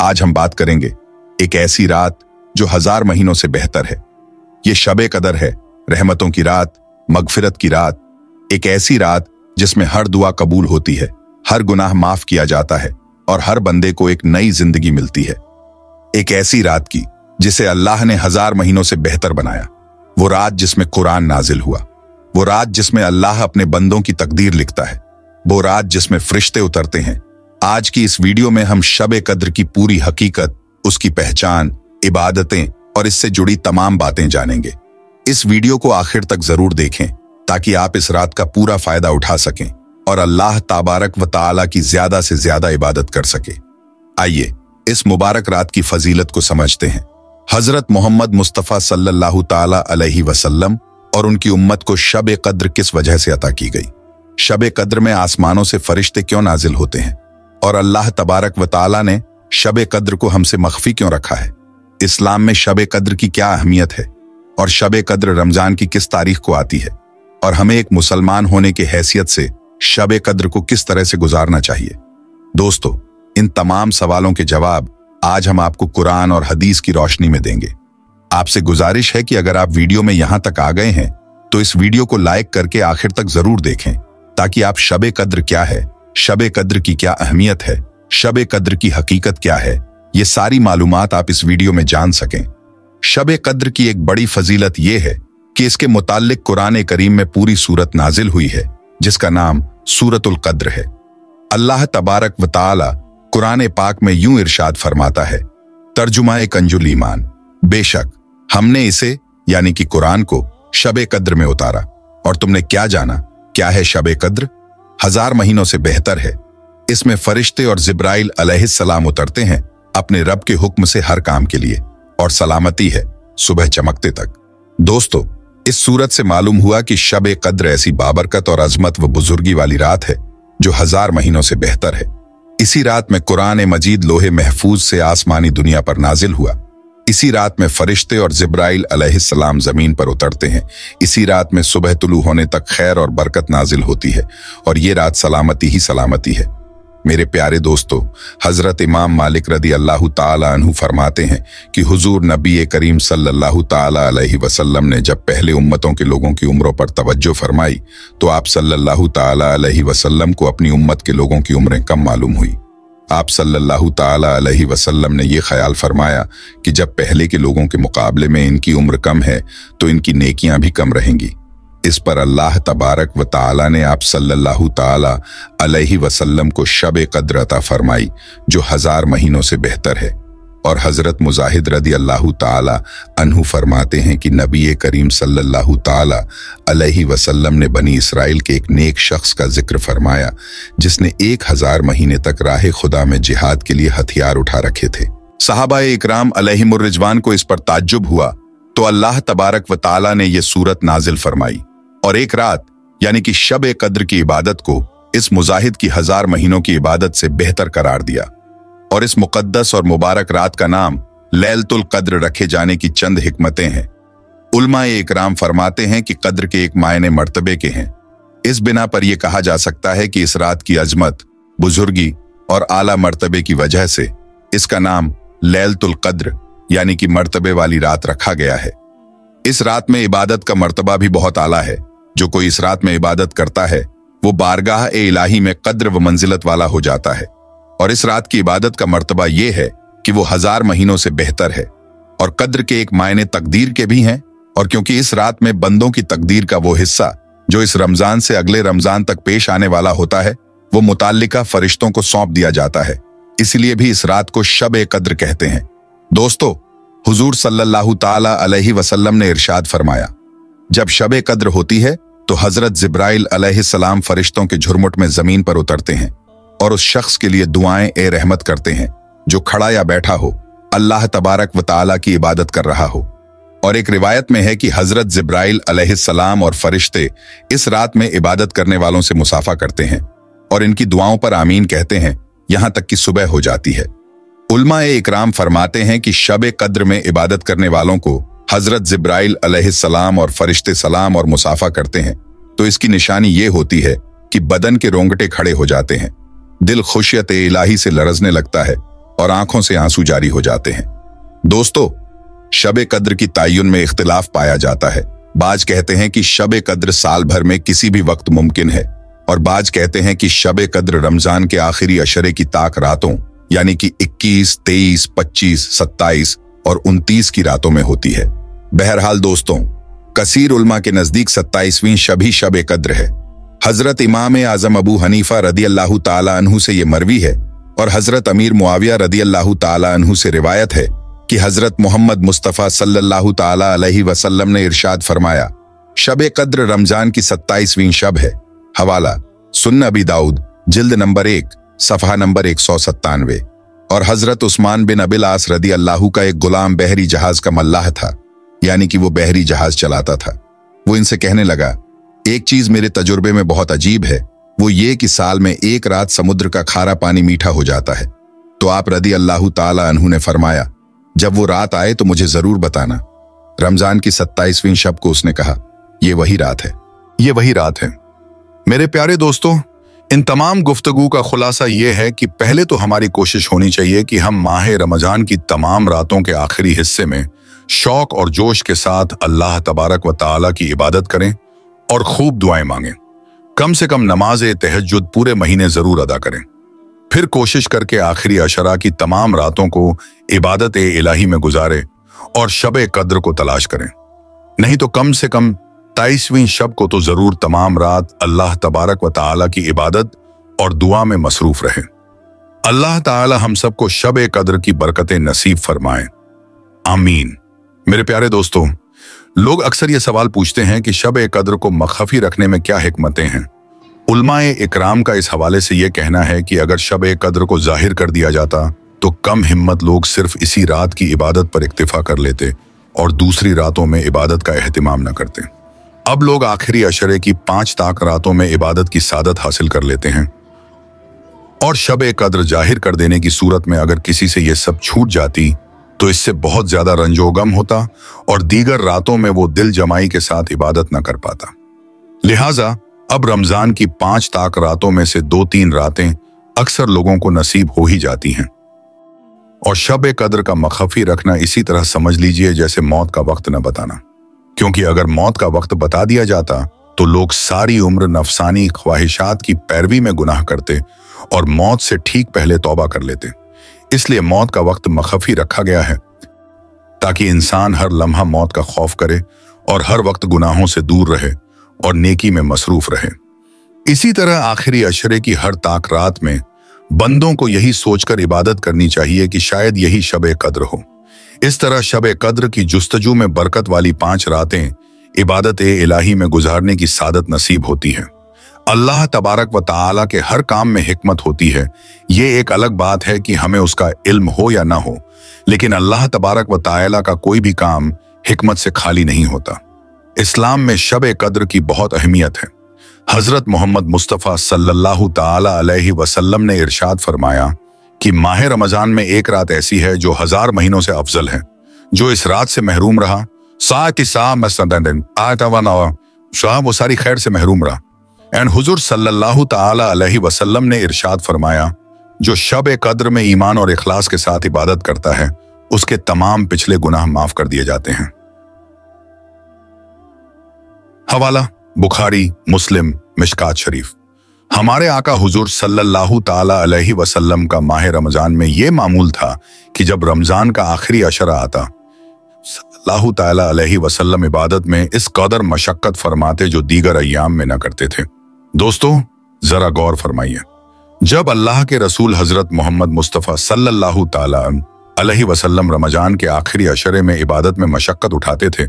आज हम बात करेंगे एक ऐसी रात जो 1000 महीनों से बेहतर है। ये शब-ए कदर है, रहमतों की रात, मगफिरत की रात, एक ऐसी रात जिसमें हर दुआ कबूल होती है, हर गुनाह माफ किया जाता है और हर बंदे को एक नई जिंदगी मिलती है। एक ऐसी रात की जिसे अल्लाह ने 1000 महीनों से बेहतर बनाया। वो रात जिसमें कुरान नाजिल हुआ, वो रात जिसमें अल्लाह अपने बंदों की तकदीर लिखता है, वो रात जिसमें फरिश्ते उतरते हैं। आज की इस वीडियो में हम शब-ए कद्र की पूरी हकीकत, उसकी पहचान, इबादतें और इससे जुड़ी तमाम बातें जानेंगे। इस वीडियो को आखिर तक जरूर देखें ताकि आप इस रात का पूरा फायदा उठा सकें और अल्लाह तबारक व तआला की ज्यादा से ज्यादा इबादत कर सके। आइए इस मुबारक रात की फजीलत को समझते हैं। हजरत मोहम्मद मुस्तफ़ा सल्लल्लाहु ताला अलैहि वसल्लम और उनकी उम्मत को शब-ए कद्र किस वजह से अता की गई? शब-ए कद्र में आसमानों से फरिश्ते क्यों नाजिल होते हैं और अल्लाह तबारक व तआला ने शब-ए कद्र को हमसे मख्फी क्यों रखा है? इस्लाम में शब-ए कद्र की क्या अहमियत है और शब-ए कद्र रमजान की किस तारीख को आती है और हमें एक मुसलमान होने की हैसियत से शब-ए कद्र को किस तरह से गुजारना चाहिए? दोस्तों, इन तमाम सवालों के जवाब आज हम आपको कुरान और हदीस की रोशनी में देंगे। आपसे गुजारिश है कि अगर आप वीडियो में यहां तक आ गए हैं तो इस वीडियो को लाइक करके आखिर तक जरूर देखें ताकि आप शब-ए कद्र क्या है, शब-ए कद्र की क्या अहमियत है, शब-ए कद्र की हकीकत क्या है, ये सारी मालूमात आप इस वीडियो में जान सकें। शब-ए कद्र की एक बड़ी फजीलत ये है कि इसके मुताल्लिक कुरान करीम में पूरी सूरत नाजिल हुई है जिसका नाम सूरतुल कद्र है। अल्लाह तबारक व तआला कुरान पाक में यूं इरशाद फरमाता है, तर्जुमा कंजुल ईमान, बेशक हमने इसे यानी कि कुरान को शब-ए कद्र में उतारा और तुमने क्या जाना क्या है शब-ए कद्र? 1000 महीनों से बेहतर है। इसमें फरिश्ते और जिब्राइल अलैहिस्सलाम उतरते हैं अपने रब के हुक्म से हर काम के लिए और सलामती है सुबह चमकते तक। दोस्तों, इस सूरत से मालूम हुआ कि शब-ए कद्र ऐसी बाबरकत और अजमत व बुजुर्गी वाली रात है जो 1000 महीनों से बेहतर है। इसी रात में कुरान मजीद लोहे महफूज से आसमानी दुनिया पर नाजिल हुआ। इसी रात में फरिश्ते और जिब्राइल अलैहिस्सलाम जमीन पर उतरते हैं। इसी रात में सुबह तुलू होने तक खैर और बरकत नाजिल होती है और ये रात सलामती ही सलामती है। मेरे प्यारे दोस्तों, हजरत इमाम मालिक रदी अल्लाह ताला अन्हु फरमाते हैं कि हुजूर नबी करीम सल्लल्लाहु ताला अलैहि वसल्लम ने जब पहले उम्मतों के लोगों की उम्रों पर तवज्जो फरमाई तो आप सल्लल्लाहु ताला अलैहि वसल्लम को अपनी उम्मत के लोगों की उम्रें कम मालूम हुई। आप सल्लल्लाहु ताला अलैहि वसल्लम ने यह ख्याल फरमाया कि जब पहले के लोगों के मुकाबले में इनकी उम्र कम है तो इनकी नेकियां भी कम रहेंगी। इस पर अल्लाह तबारक व तआला ने आप सल्लल्लाहु ताला अलैहि वसल्लम को शब-ए कद्र अता फरमाई जो 1000 महीनों से बेहतर है। और हजरत मुजाहिद रदी अल्लाह ताला अन्हु फरमाते हैं कि नबी करीम सल्लल्लाहु ताला अलैहि वसल्लम ने बनी इसराइल के एक नेक शख्स का जिक्र फरमाया जिसने 1000 महीने तक राह खुदा में जिहाद के लिए हथियार उठा रखे थे। सहाबाए इकराम अलैहिमुर रिजवान को इस पर ताज्जुब हुआ तो अल्लाह तबारक व तआला ने यह सूरत नाजिल फरमाई और एक रात यानी कि शब-ए कद्र की इबादत को इस मुजाहिद की 1000 महीनों की इबादत से बेहतर करार दिया और इस मुकद्दस और मुबारक रात का नाम लैलतुल कद्र रखे जाने की चंद हिकमतें हैं। उलमाए इकराम फरमाते हैं कि कद्र के एक मायने मर्तबे के हैं। इस बिना पर यह कहा जा सकता है कि इस रात की अजमत, बुजुर्गी और आला मर्तबे की वजह से इसका नाम लैलतुल कद्र यानी कि मर्तबे वाली रात रखा गया है। इस रात में इबादत का मर्तबा भी बहुत आला है। जो कोई इस रात में इबादत करता है वो बारगाह इलाही में कद्र व मंजिलत वाला हो जाता है और इस रात की इबादत का मर्तबा ये है कि वो 1000 महीनों से बेहतर है। और कद्र के एक मायने तकदीर के भी हैं और क्योंकि इस रात में बंदों की तकदीर का वो हिस्सा जो इस रमजान से अगले रमजान तक पेश आने वाला होता है वो मुताल्लिका फरिश्तों को सौंप दिया जाता है, इसलिए भी इस रात को शब-ए कद्र कहते हैं। दोस्तों, हुजूर सल्लल्लाहु ताला अलैहि वसल्लम ने इरशाद फरमाया, जब शब-ए कद्र होती है तो हजरत जिब्राइल अलैहिस्सलाम फरिश्तों के झुरमुट में जमीन पर उतरते हैं और उस शख्स के लिए दुआएं ए रहमत करते हैं जो खड़ा या बैठा हो, अल्लाह तबारक व तआला की इबादत कर रहा हो। और एक रिवायत में है कि हजरत जिब्राइल अलैहिस्सलाम और फरिश्ते इस रात में इबादत करने वालों से मुसाफा करते हैं और इनकी दुआओं पर आमीन कहते हैं यहां तक कि सुबह हो जाती है। उलमाए इकराम फरमाते हैं कि शब-ए कद्र में इबादत करने वालों को हजरत जिब्राइल अलैहिस्सलाम और फरिश्ते सलाम और मुसाफा करते हैं तो इसकी निशानी ये होती है कि बदन के रोंगटे खड़े हो जाते हैं, दिल खुशियत इलाही से लरजने लगता है और आंखों से आंसू जारी हो जाते हैं। दोस्तों, शब कद्र की तायुन में इख्तिलाफ पाया जाता है। बाज कहते हैं कि शब कद्र साल भर में किसी भी वक्त मुमकिन है, और बाज कहते हैं कि शब कद्र रमजान के आखिरी अशरे की ताक रातों यानी कि 21, 23, 25, 27 और 29 की रातों में होती है। बहरहाल दोस्तों, कसीर उलमा के नजदीक 27वीं शब ही शब कद्र है। हजरत इमाम आजम अबू हनीफा रदियल्लाहु ताला अन्हु से ये मरवी है और हजरत अमीर मुआविया रदियल्लाहु ताला अन्हु से रिवायत है कि हजरत मोहम्मद मुस्तफ़ा सल्लल्लाहु ताला अलैहि वसल्लम ने इरशाद फरमाया, शब कद्र रमजान की 27वीं शब है। हवाला सुन्न अबी दाऊद जिल्द नंबर 1 सफ़हा नंबर 197। और हजरत उस्मान बिन अबिल आस रदी अल्लाहु का एक गुलाम बहरी जहाज का मल्लाह था, यानी कि वो बहरी जहाज चलाता था। वो इनसे कहने लगा, एक चीज मेरे तजुर्बे में बहुत अजीब है, वो ये कि साल में एक रात समुद्र का खारा पानी मीठा हो जाता है। तो आप रदी अल्लाहु ताला अन्हु ने फरमाया, जब वो रात आए तो मुझे जरूर बताना। रमजान की 27वीं शब को उसने कहा, ये वही रात है, ये वही रात है। मेरे प्यारे दोस्तों, इन तमाम गुफ्तगू का खुलासा ये है कि पहले तो हमारी कोशिश होनी चाहिए कि हम माह रमजान की तमाम रातों के आखिरी हिस्से में शौक और जोश के साथ अल्लाह तबारक व ताला की इबादत करें और खूब दुआएं मांगें। कम से कम नमाज तहज्जुद पूरे महीने जरूर अदा करें। फिर कोशिश करके आखिरी अशरा की तमाम रातों को इबादत इलाही में गुजारें और शब कद्र को तलाश करें। नहीं तो कम से कम 27वीं शब को तो जरूर तमाम रात अल्लाह तबारक व ताला की इबादत और दुआ में मसरूफ रहें। अल्लाह ताला हम सबको शब कद्र की बरकतें नसीब फरमाएं, आमीन। मेरे प्यारे दोस्तों, लोग अक्सर ये सवाल पूछते हैं कि शब कद्र को मखफी रखने में क्या हिकमतें हैं। उलमाए इकराम का इस हवाले से यह कहना है कि अगर शब कद्र को जाहिर कर दिया जाता तो कम हिम्मत लोग सिर्फ इसी रात की इबादत पर इक्तिफा कर लेते और दूसरी रातों में इबादत का एहतिमाम न करते। अब लोग आखिरी अशरे की 5 ताक रातों में इबादत की सादत हासिल कर लेते हैं, और शब कद्र जाहिर कर देने की सूरत में अगर किसी से यह सब छूट जाती तो इससे बहुत ज्यादा रंजोगम होता और दीगर रातों में वो दिल जमाई के साथ इबादत न कर पाता। लिहाजा अब रमजान की 5 ताक रातों में से 2-3 रातें अक्सर लोगों को नसीब हो ही जाती हैं। और शब कद्र का मखफी रखना इसी तरह समझ लीजिए जैसे मौत का वक्त न बताना, क्योंकि अगर मौत का वक्त बता दिया जाता तो लोग सारी उम्र नफसानी ख्वाहिशात की पैरवी में गुनाह करते और मौत से ठीक पहले तौबा कर लेते। इसलिए मौत का वक्त मखफी रखा गया है ताकि इंसान हर लम्हा मौत का खौफ करे और हर वक्त गुनाहों से दूर रहे और नेकी में मसरूफ रहे। इसी तरह आखिरी अशरे की हर ताक रात में बंदों को यही सोचकर इबादत करनी चाहिए कि शायद यही शब कद्र हो। इस तरह शब कद्र की जुस्तजू में बरकत वाली 5 रातें इबादत इलाही में गुजारने की सादत नसीब होती है। अल्लाह तबारक व ताला के हर काम में हिकमत होती है। ये एक अलग बात है कि हमें उसका इल्म हो या ना हो, लेकिन अल्लाह तबारक व ताला का कोई भी काम हिकमत से खाली नहीं होता। इस्लाम में शब कद्र की बहुत अहमियत है। हजरत मोहम्मद मुस्तफ़ा सल्लल्लाहु ताला अलैहि वसल्लम ने इरशाद फरमाया कि माह रमजान में एक रात ऐसी है जो 1000 महीनों से अफजल है। जो इस रात से महरूम रहा वो सारी खैर से महरूम रहा। एंड हुजूर सल्लल्लाहु ताला अलैहि वसल्लम ने इरशाद फरमाया, जो शब कद्र में ईमान और इखलास के साथ इबादत करता है उसके तमाम पिछले गुनाह माफ कर दिए जाते हैं। हवाला बुखारी, मुस्लिम, मिशकात शरीफ। हमारे आका हुजूर सल्लल्लाहु ताला अलैहि वसल्लम का माह रमजान में यह मामूल था कि जब रमजान का आखिरी अशरा आता सल्लल्लाहु ताला अलैहि वसल्लम इबादत में इस कदर मशक्कत फरमाते जो दीगर अय्याम में न करते थे। दोस्तों, जरा गौर फरमाइए, जब अल्लाह के रसूल हजरत मोहम्मद मुस्तफ़ा सल्लल्लाहु ताला अलैहि वसल्लम रमजान के आखिरी अशरे में इबादत में मशक्कत उठाते थे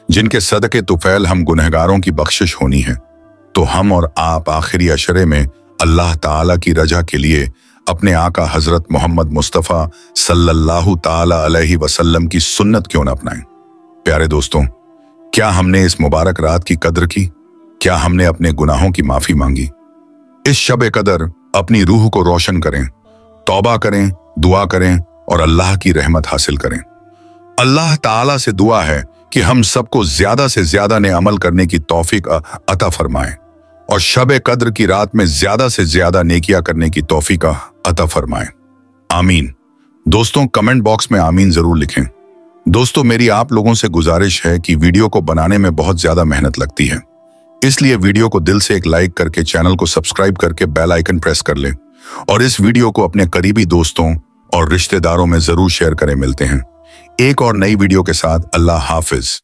जिनके सदके तुफैल हम गुनहगारों की बख्शिश होनी है, तो हम और आप आखिरी अशरे में अल्लाह ताला की रजा के लिए अपने आका हजरत मोहम्मद मुस्तफ़ा सल्लल्लाहु ताला अलैहि वसल्लम की सुन्नत क्यों न अपनाएं। प्यारे दोस्तों, क्या हमने इस मुबारक रात की कद्र की? क्या हमने अपने गुनाहों की माफी मांगी? इस शब कद्र अपनी रूह को रोशन करें, तौबा करें, दुआ करें और अल्लाह की रहमत हासिल करें। अल्लाह ताला से दुआ है कि हम सबको ज्यादा से ज्यादा ने अमल करने की तौफीक अता फरमाए और शब कद्र की रात में ज्यादा से ज्यादा नेकियां करने की तौफीक अता फरमाए, आमीन। दोस्तों कमेंट बॉक्स में आमीन जरूर लिखें। दोस्तों मेरी आप लोगों से गुजारिश है कि वीडियो को बनाने में बहुत ज्यादा मेहनत लगती है, इसलिए वीडियो को दिल से एक लाइक करके चैनल को सब्सक्राइब करके बेल आइकन प्रेस कर लें और इस वीडियो को अपने करीबी दोस्तों और रिश्तेदारों में जरूर शेयर करें। मिलते हैं एक और नई वीडियो के साथ। अल्लाह हाफिज।